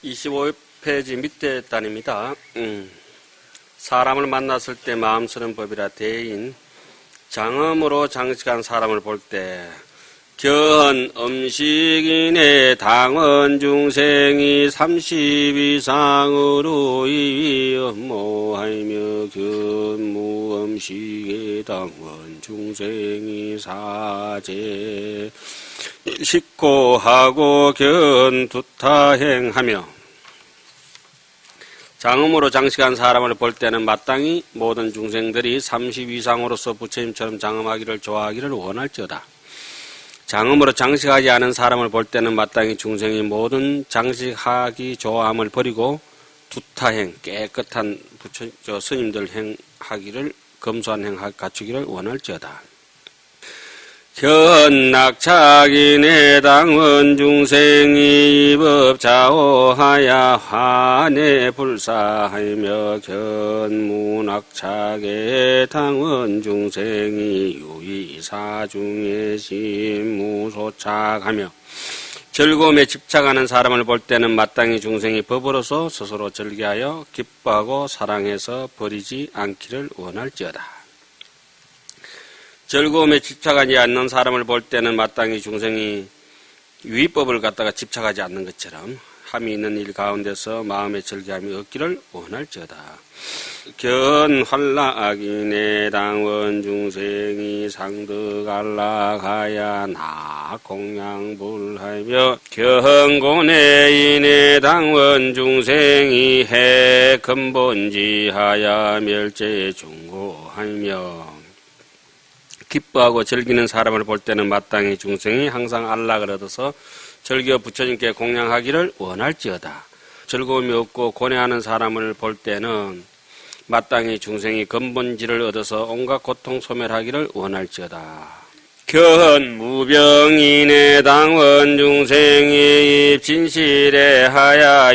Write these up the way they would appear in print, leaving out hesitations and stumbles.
25페이지 밑에 단입니다. 사람을 만났을 때 마음 쓰는 법이라 대인 장엄으로 장식한 사람을 볼 때 견 음식인의 당원 중생이 30 이상으로 이위엄모하며 견무 음식의 당원 중생이 사제 식고하고 견 두타행하며 장엄으로 장식한 사람을 볼 때는 마땅히 모든 중생들이 30 이상으로서 부처님처럼 장엄하기를 좋아하기를 원할지어다. 장엄으로 장식하지 않은 사람을 볼 때는 마땅히 중생이 모든 장식하기 좋아함을 버리고 두타행, 깨끗한 스님들 행하기를 검소한 행 갖추기를 원할지어다. 견낙착인의 당원 중생이 법자오하야 화내 불사하며 견무낙착의 당원 중생이 유의사중의 심무소착하며 즐거움에 집착하는 사람을 볼 때는 마땅히 중생이 법으로서 스스로 즐겨하여 기뻐하고 사랑해서 버리지 않기를 원할지어다. 즐거움에 집착하지 않는 사람을 볼 때는 마땅히 중생이 위법을 갖다가 집착하지 않는 것처럼 함이 있는 일 가운데서 마음의 즐거움이 없기를 원할지어다. 견활락인의 당원 중생이 상득안락하야 낙공양불하며 견고내인의 당원 중생이 해근본지하야 멸제중고하며 기뻐하고 즐기는 사람을 볼 때는 마땅히 중생이 항상 안락을 얻어서 즐겨 부처님께 공양하기를 원할지어다. 즐거움이 없고 고뇌하는 사람을 볼 때는 마땅히 중생이 근본지를 얻어서 온갖 고통 소멸하기를 원할지어다. 견무병인의 당원 중생이 진실에 하야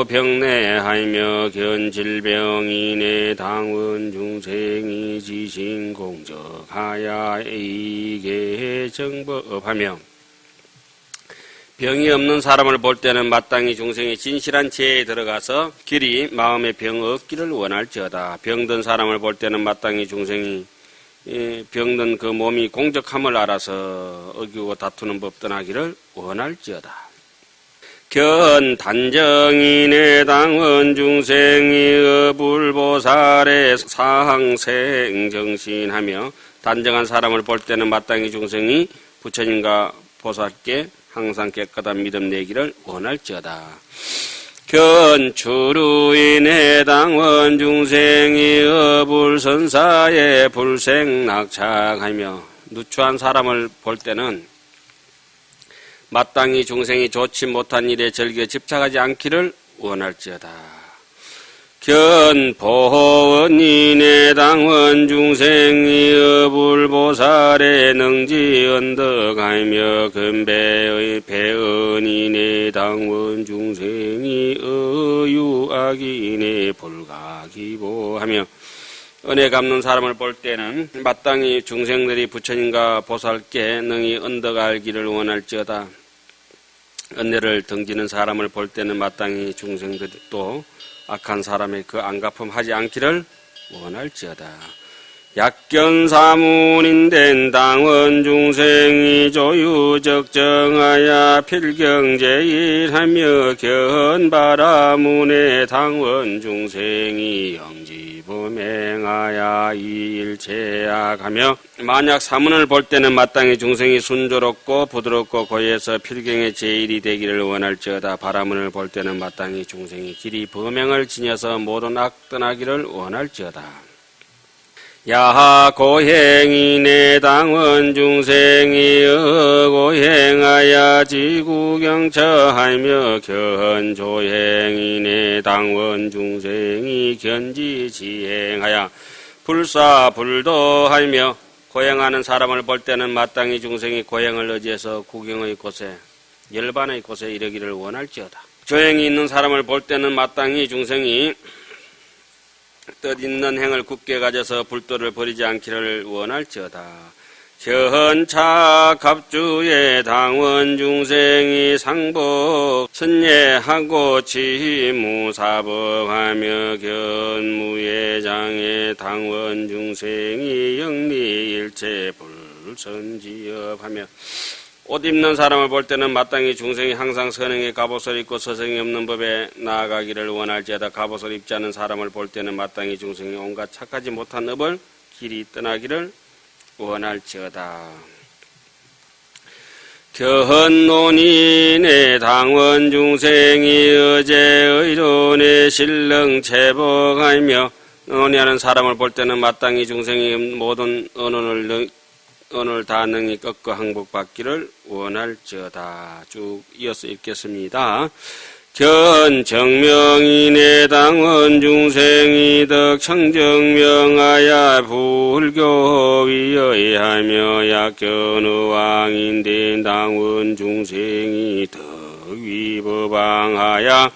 영무병내하며 견질병인의 당원 중생이 지신공적하야 이계 정법하며 병이 없는 사람을 볼 때는 마땅히 중생이 진실한 지혜에 들어가서 길이 마음에 병 없기를 원할지어다. 병든 사람을 볼 때는 마땅히 중생이 병든 그 몸이 공적함을 알아서 어기고 다투는 법 떠나기를 원할지어다. 견 단정인의 당원 중생이 어불보살의 사항생정신하며 단정한 사람을 볼 때는 마땅히 중생이 부처님과 보살께 항상 깨끗한 믿음 내기를 원할지어다. 견추루인의 당원 중생이 어불선사에 불생낙착하며 누추한 사람을 볼 때는 마땅히 중생이 좋지 못한 일에 즐겨 집착하지 않기를 원할지어다. 견보원인의 당원 중생이 어불보살의 능지언덕하며 근배의 배은인의 당원 중생이 어유악인의 불가기보하며 은혜 갚는 사람을 볼 때는 마땅히 중생들이 부처님과 보살께 능히 언덕알기를 원할지어다. 은혜를 등지는 사람을 볼 때는 마땅히 중생들이 또 악한 사람의 그 안갚음 하지 않기를 원할지어다. 약견사문인된 당원 중생이 조유적정하야 필경제일하며 견바라문의 당원 중생이 영지범행하야 이일제약하며 만약 사문을 볼 때는 마땅히 중생이 순조롭고 부드럽고 고해서 필경의 제일이 되기를 원할지어다. 바라문을 볼 때는 마땅히 중생이 길이 범행을 지녀서 모든 악 떠나기를 원할지어다. 야고행인의 당원 중생이 어고행하야 지구경처하며 견조행인의 당원 중생이 견지지행하야 불사불도하며 고행하는 사람을 볼 때는 마땅히 중생이 고행을 의지해서 구경의 곳에 열반의 곳에 이르기를 원할지어다. 조행이 있는 사람을 볼 때는 마땅히 중생이 뜻 있는 행을 굳게 가져서 불도를 버리지 않기를 원할지어다. 현차 갑주의 당원 중생이 상복 선예하고 치무사법하며 견무예장의 당원 중생이 영리일체 불선지업하며 옷 입는 사람을 볼 때는 마땅히 중생이 항상 선행의 갑옷을 입고 서성이 없는 법에 나아가기를 원할지어다. 갑옷을 입지 않은 사람을 볼 때는 마땅히 중생이 온갖 착하지 못한 업을 길이 떠나기를 원할지어다. 견논인의 당원 중생이 어제의론의 신령 체복하며 논의하는 사람을 볼 때는 마땅히 중생이 모든 언어를 다 능히 꺾어 항복받기를 원할지어다. 쭉 이어서 읽겠습니다. 견정명인의 당원 중생이 덕청정명하야 불교위의하며 약견의왕인된 당원 중생이 덕위법왕하야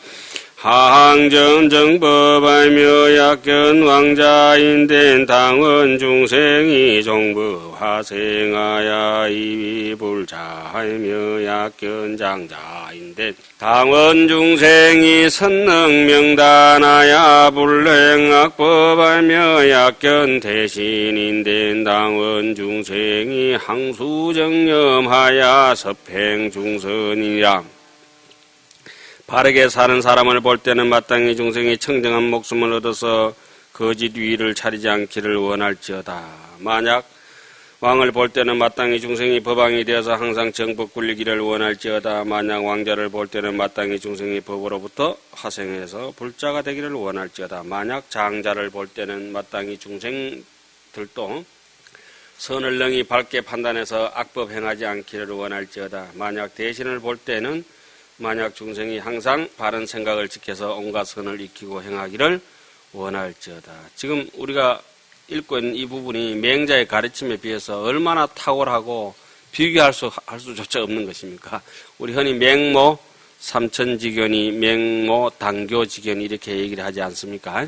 하항전정법하며 약견왕자인된 당원 중생이 종법화생하야 이위불자하며 약견장자인된 당원 중생이 선능명단하야 불행악법하며 약견대신인된 당원 중생이 항수정념하야 섭행중선이라. 바르게 사는 사람을 볼 때는 마땅히 중생이 청정한 목숨을 얻어서 거짓 위를 차리지 않기를 원할지어다. 만약 왕을 볼 때는 마땅히 중생이 법왕이 되어서 항상 정법 굴리기를 원할지어다. 만약 왕자를 볼 때는 마땅히 중생이 법으로부터 화생해서 불자가 되기를 원할지어다. 만약 장자를 볼 때는 마땅히 중생들도 선을 능히 밝게 판단해서 악법 행하지 않기를 원할지어다. 만약 대신을 볼 때는 만약 중생이 항상 바른 생각을 지켜서 온갖 선을 익히고 행하기를 원할지어다. 지금 우리가 읽고 있는 이 부분이 맹자의 가르침에 비해서 얼마나 탁월하고 비교할 수조차 없는 것입니까? 우리 흔히 맹모 삼천지견이 맹모 당교지견이 이렇게 얘기를 하지 않습니까?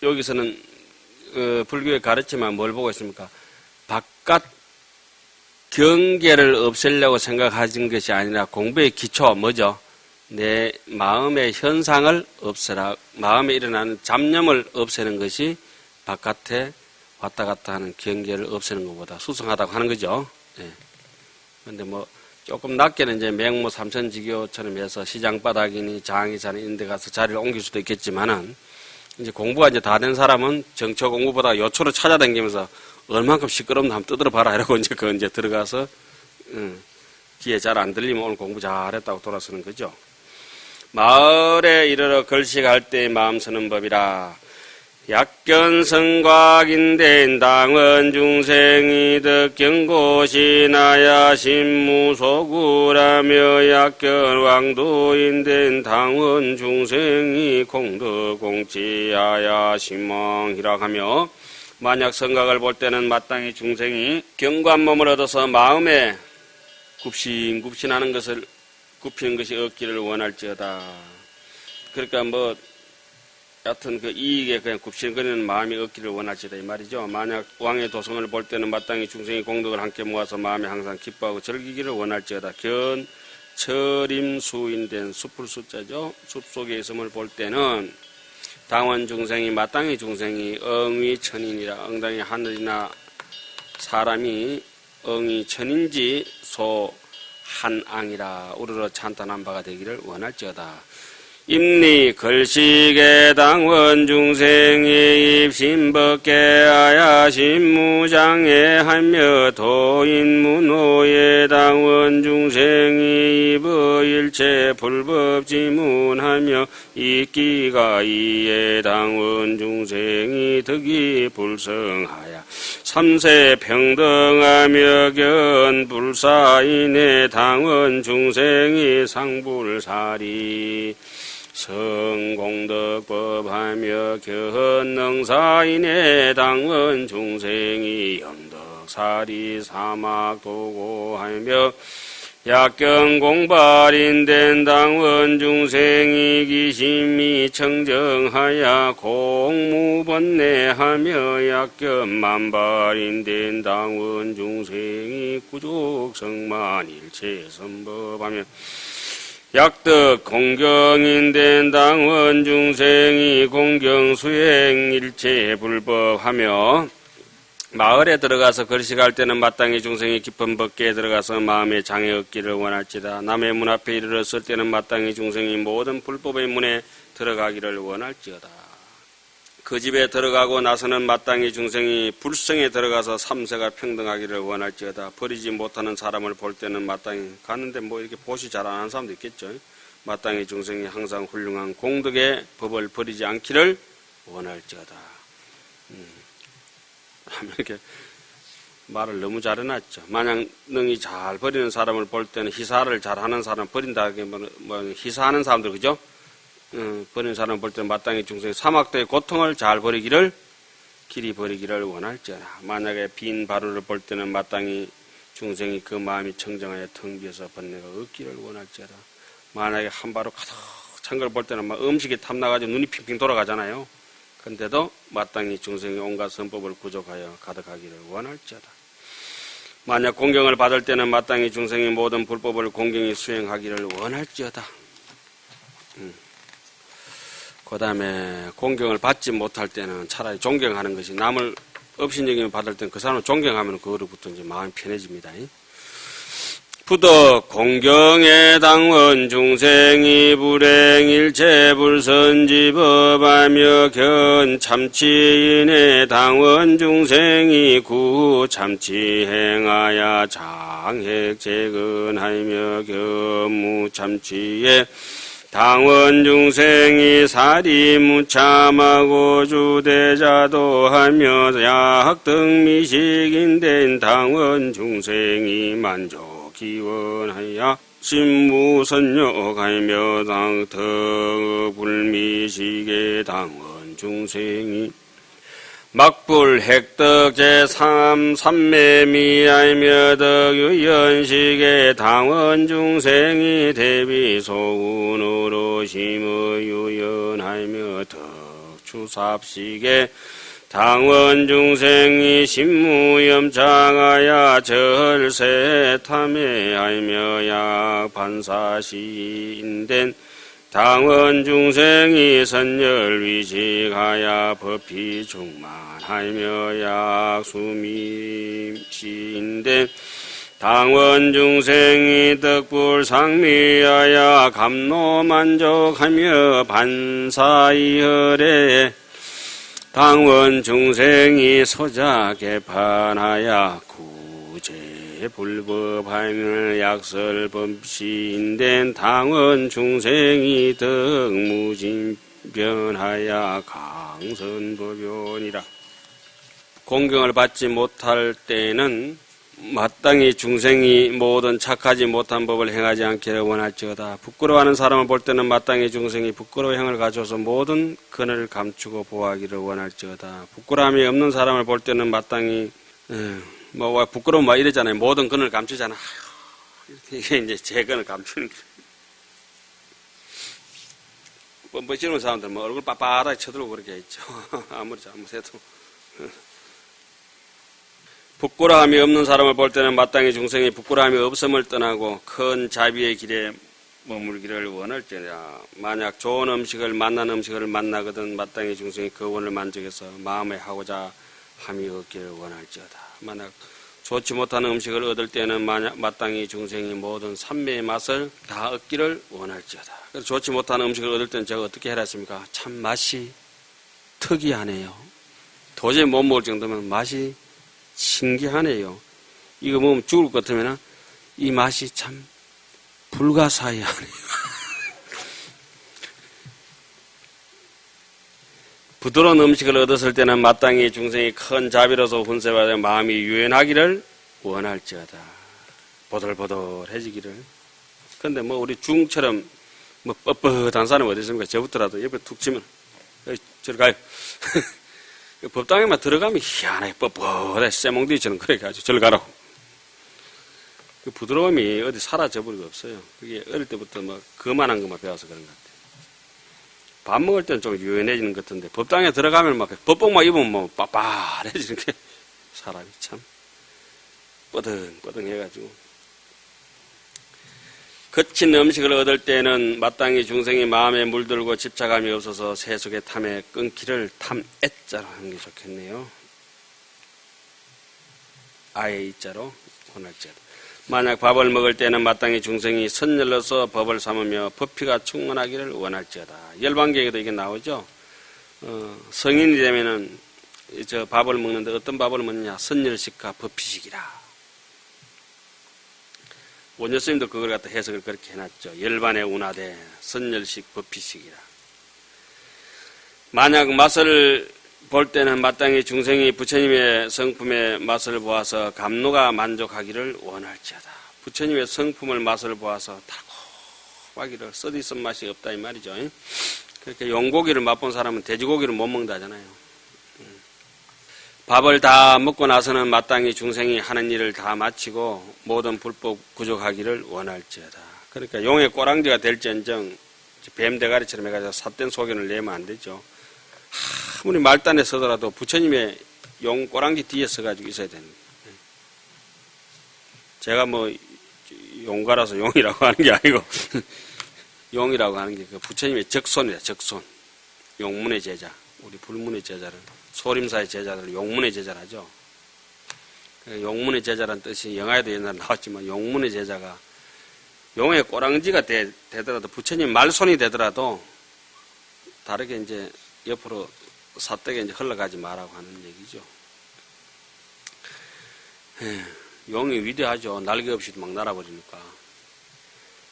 여기서는 불교의 가르침만 뭘 보고 있습니까? 바깥 경계를 없애려고 생각하신 것이 아니라 공부의 기초 뭐죠? 내 마음의 현상을 없애라. 마음에 일어나는 잡념을 없애는 것이 바깥에 왔다 갔다 하는 경계를 없애는 것보다 수승하다고 하는 거죠. 그런데 조금 낮게는 이제 맹모 삼천지교처럼 해서 시장바닥이니 장이사니 이런 데 가서 자리를 옮길 수도 있겠지만은 이제 공부가 이제 다 된 사람은 정처 공부보다 요초를 찾아다니면서 얼만큼 시끄러운지 한번 떠들어 봐라 이러고 이제 들어가서 귀에 잘 안 들리면 오늘 공부 잘했다고 돌아서는 거죠. 마을에 이르러 걸식할 때 마음 서는 법이라. 약견성곽인된 당원 중생이 덕경고시나야 신무소구라며 약견왕도인된 당원 중생이 공덕공치하야 신망이라하며 만약 성각을 볼 때는 마땅히 중생이 견고한 몸을 얻어서 마음에 굽신굽신하는 것을 굽히는 것이 없기를 원할지어다. 그러니까 여하튼 그 이익에 그냥 굽신거리는 마음이 없기를 원할지어다 이 말이죠. 만약 왕의 도성을 볼 때는 마땅히 중생이 공덕을 함께 모아서 마음에 항상 기뻐하고 즐기기를 원할지어다. 견철임수인된 숲을 숫자죠. 숲 속에 있음을 볼 때는 당원 중생이 마땅히 중생이 엉위천인이라. 엉덩이 하늘이나 사람이 엉위천인지 소한앙이라 우르르 찬탄한 바가 되기를 원할지어다. 임리 걸식의 당원 중생이 입신법계 하야 신무장애하며 도인문호의 당원 중생이 입의일체 불법지문하며 이끼가 이의 당원 중생이 덕이 불성하야 삼세 평등하며 견불사인의 당원 중생이 상불사리 성공덕법하며 견능사인의 당원 중생이 영덕사리 사막도고하며 약경 공발인된 당원 중생이 기심이 청정하여 공무번뇌하며 약경 만발인된 당원 중생이 구족성만 일체 선법하며 약득 공경인된 당원 중생이 공경수행 일체 불법하며 마을에 들어가서 걸식할 때는 마땅히 중생이 깊은 법계에 들어가서 마음의 장애 얻기를 원할지다. 남의 문 앞에 이르렀을 때는 마땅히 중생이 모든 불법의 문에 들어가기를 원할지어다. 그 집에 들어가고 나서는 마땅히 중생이 불성에 들어가서 삼세가 평등하기를 원할지어다. 버리지 못하는 사람을 볼 때는 마땅히 가는데 뭐 이렇게 보시 잘 안 하는 사람도 있겠죠. 마땅히 중생이 항상 훌륭한 공덕의 법을 버리지 않기를 원할지어다. 이렇게 말을 너무 잘 해놨죠. 만약 능히 잘 버리는 사람을 볼 때는 희사를 잘하는 사람 버린다 하면 뭐 희사하는 사람들 그죠? 버리는 사람을 볼 때는 마땅히 중생이 사막도의 고통을 잘 버리기를 길이 버리기를 원할지어다. 만약에 빈 바루를 볼 때는 마땅히 중생이 그 마음이 청정하여 텅 비어서 번뇌가 없기를 원할지어다. 만약에 한 바루 가득 찬 걸 볼 때는 막 음식이 탐나가지고 눈이 핑핑 돌아가잖아요. 근데도 마땅히 중생이 온갖 선법을 구족하여 가득하기를 원할지어다. 만약 공경을 받을 때는 마땅히 중생이 모든 불법을 공경히 수행하기를 원할지어다. 그 다음에 공경을 받지 못할 때는 차라리 존경하는 것이 남을 업신여김을 받을 때는 그 사람을 존경하면 그거로부터 이제 마음이 편해집니다. 부덕 공경의 당원 중생이 불행일체 불선지법하며 견 참치인의 당원 중생이 구 참치행하여 장핵 재근하며 견무 참치에 당원 중생이 사리 무참하고 주대자도 하며 약등 미식인된 당원 중생이 만족 기원하여 신무선역하며 당턱 불미식의 당원 중생이 막불 핵덕 제3 삼매미하며 덕유연식의 당원 중생이 대비 소운으로 심의 유연하며 덕추삽식의 당원 중생이 신무염창하여 절세탐해하며 약반사시인된 당원 중생이 선열위식하여 법피충만하며 약수미시인된 당원 중생이 덕불상미하여 감노만족하며 반사이혈에 당원 중생이 소자개판하여 구제불법하며 약설범시인된 당원 중생이 덕무진변하여 강선법연이라. 공경을 받지 못할 때는 마땅히 중생이 모든 착하지 못한 법을 행하지 않기를 원할지어다. 부끄러워하는 사람을 볼 때는 마땅히 중생이 부끄러워 행을 가져서 모든 근을 감추고 보호하기를 원할지어다. 부끄러움이 없는 사람을 볼 때는 마땅히 뭐 부끄러움 막 이러잖아요. 모든 근을 감추잖아. 이게 이제 제 근을 감추는 뻔뻔치는 사람들 뭐 얼굴 빳빳하게 쳐들고 그렇게 있죠. 아무리 잘못해도. 부끄러움이 없는 사람을 볼 때는 마땅히 중생이 부끄러움이 없음을 떠나고 큰 자비의 길에 머물기를 원할지어다. 만약 좋은 음식을 만난 음식을 만나거든 마땅히 중생이 그 원을 만족해서 마음에 하고자 함이 얻기를 원할지어다. 만약 좋지 못한 음식을 얻을 때는 마땅히 중생이 모든 삼매의 맛을 다 얻기를 원할지어다. 그래서 좋지 못한 음식을 얻을 때는 제가 어떻게 해라 했습니까? 참 맛이 특이하네요. 도저히 못 먹을 정도면 맛이 신기하네요. 이거 먹으면 죽을 것 같으면 이 맛이 참 불가사의하네요. 부드러운 음식을 얻었을 때는 마땅히 중생이 큰 자비로서 훈세받아 마음이 유연하기를 원할지어다. 보들보들해지기를. 그런데 뭐 우리 중처럼 뭐 뻣뻣한 사람이 어디 있습니까? 저부터라도 옆에 툭 치면 저리 가요. 법당에만 들어가면 희한하게 뻣뻣해 쇠몽둥이처럼 그렇게 하죠. 저리 가라고. 그 부드러움이 어디 사라져버리고 없어요. 그게 어릴 때부터 뭐 그만한 것만 배워서 그런 것 같아요. 밥 먹을 때는 좀 유연해지는 것 같은데 법당에 들어가면 막 법복만 입으면 뭐 빳빳해지는 게 사람이 참 뻐등뻐등 해가지고. 거친 음식을 얻을 때는 마땅히 중생이 마음에 물들고 집착감이 없어서 세속의 탐에 끊기를 탐애자로 하는 게 좋겠네요. 아예 이자로 원할지어다. 만약 밥을 먹을 때는 마땅히 중생이 선열로서 법을 삼으며 법피가 충만하기를 원할지어다. 열반경에도 이게 나오죠. 성인이 되면은 저 밥을 먹는데 어떤 밥을 먹느냐? 선열식과 법피식이라. 원효스님도 그걸 갖다 해석을 그렇게 해놨죠. 열반에 운하되 선열식 법피식이라. 만약 맛을 볼 때는 마땅히 중생이 부처님의 성품의 맛을 보아서 감노가 만족하기를 원할지어다. 부처님의 성품을 맛을 보아서 달콤하기를 써디쓴 맛이 없다 이 말이죠. 그렇게 용고기를 맛본 사람은 돼지고기를 못 먹는다잖아요. 밥을 다 먹고 나서는 마땅히 중생이 하는 일을 다 마치고 모든 불법 구족하기를 원할지어다. 그러니까 용의 꼬랑지가 될지언정 뱀 대가리처럼 해가지고 삿된 소견을 내면 안 되죠. 아무리 말단에 서더라도 부처님의 용 꼬랑지 뒤에 서가지고 있어야 되는 거예요. 제가 뭐 용가라서 용이라고 하는 게 아니고 용이라고 하는 게 그 부처님의 적손이다. 적손. 용문의 제자. 우리 불문의 제자를 소림사의 제자들을 용문의 제자를 하죠. 용문의 제자라는 뜻이 영화에도 옛날에 나왔지만 용문의 제자가 용의 꼬랑지가 되더라도 부처님 말손이 되더라도 다르게 이제 옆으로 사떡에 이제 흘러가지 말라고 하는 얘기죠. 용이 위대하죠. 날개 없이도 막 날아버리니까.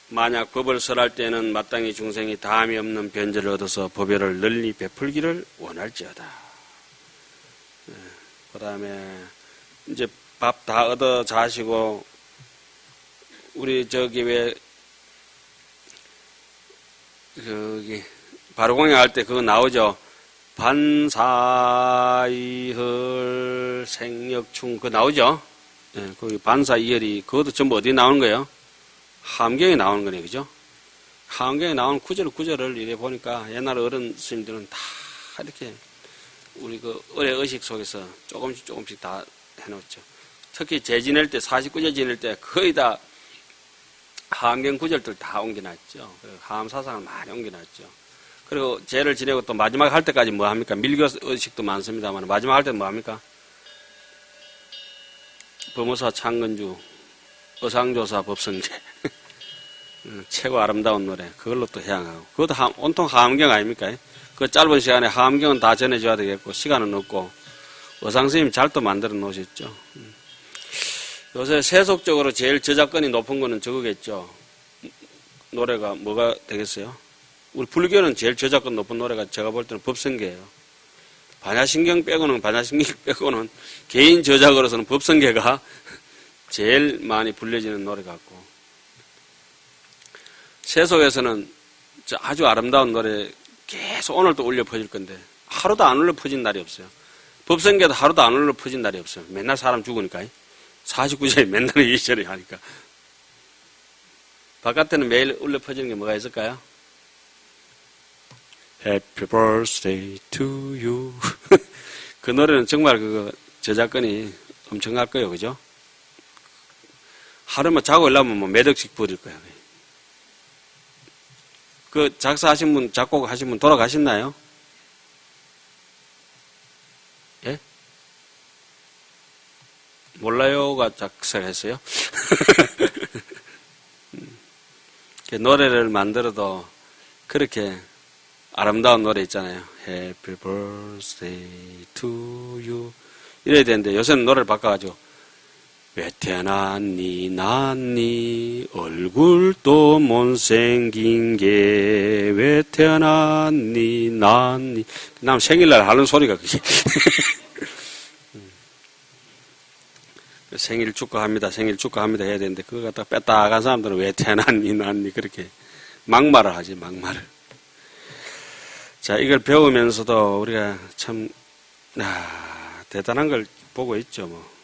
만약 법을 설할 때는 마땅히 중생이 다함이 없는 변제를 얻어서 법회를 널리 베풀기를 원할지어다. 그 다음에 이제 밥 다 얻어 자시고 우리 저기 왜 저기 바로공양 할 때 그거 나오죠. 반사이헐 생력충 그거 나오죠. 예, 거기 반사이헐이 그것도 전부 어디 나오는 거예요? 함경에 나오는 거네, 그죠? 함경에 나오는 구절을 이래 보니까 옛날 어른 스님들은 다 이렇게 우리 그 어뢰 의식 속에서 조금씩 다 해놓죠. 특히 제 지낼 때, 49제 지낼 때 거의 다 함경 구절들 다 옮겨놨죠. 함 사상을 많이 옮겨놨죠. 그리고 제를 지내고 또 마지막 할 때까지 뭐 합니까? 밀교 의식도 많습니다만 마지막 할 때는 뭐 합니까? 범어사 창건주, 어상조사 법성제. 최고 아름다운 노래. 그걸로 또 해양하고. 그것도 온통 함경 아닙니까? 그 짧은 시간에 함경은 다 전해줘야 되겠고, 시간은 없고, 어상스님 잘 또 만들어 놓으셨죠. 요새 세속적으로 제일 저작권이 높은 거는 저거겠죠. 노래가 뭐가 되겠어요? 우리 불교는 제일 저작권 높은 노래가 제가 볼 때는 법성계예요. 반야신경 빼고는 개인 저작으로서는 법성계가 제일 많이 불려지는 노래 같고, 세속에서는 아주 아름다운 노래 계속 오늘도 울려 퍼질 건데 하루도 안 울려 퍼진 날이 없어요. 법성계도 하루도 안 울려 퍼진 날이 없어요. 맨날 사람 죽으니까 49절에 맨날 이 절에 하니까. 바깥에는 매일 울려 퍼지는 게 뭐가 있을까요? Happy birthday to you. 그 노래는 정말 그거 저작권이 엄청날 거예요, 그죠? 하루만 자고 일어나면 뭐 몇 억씩 버릴 거야. 그 작사하신 분, 작곡하신 분 돌아가셨나요? 예? 몰라요가 작사했어요? 노래를 만들어도 그렇게 아름다운 노래 있잖아요. Happy birthday to you. 이래야 되는데 요새는 노래를 바꿔가지고 왜 태어났니 났니 얼굴도 못생긴 게 왜 태어났니 났니 남 생일날 하는 소리가 그게 생일 축하합니다 해야 되는데 그거 갖다 뺐다간 사람들은 왜 태어났니 났니 그렇게 막말을 하지 막말을. 자, 이걸 배우면서도 우리가 참 대단한 걸 보고 있죠 뭐.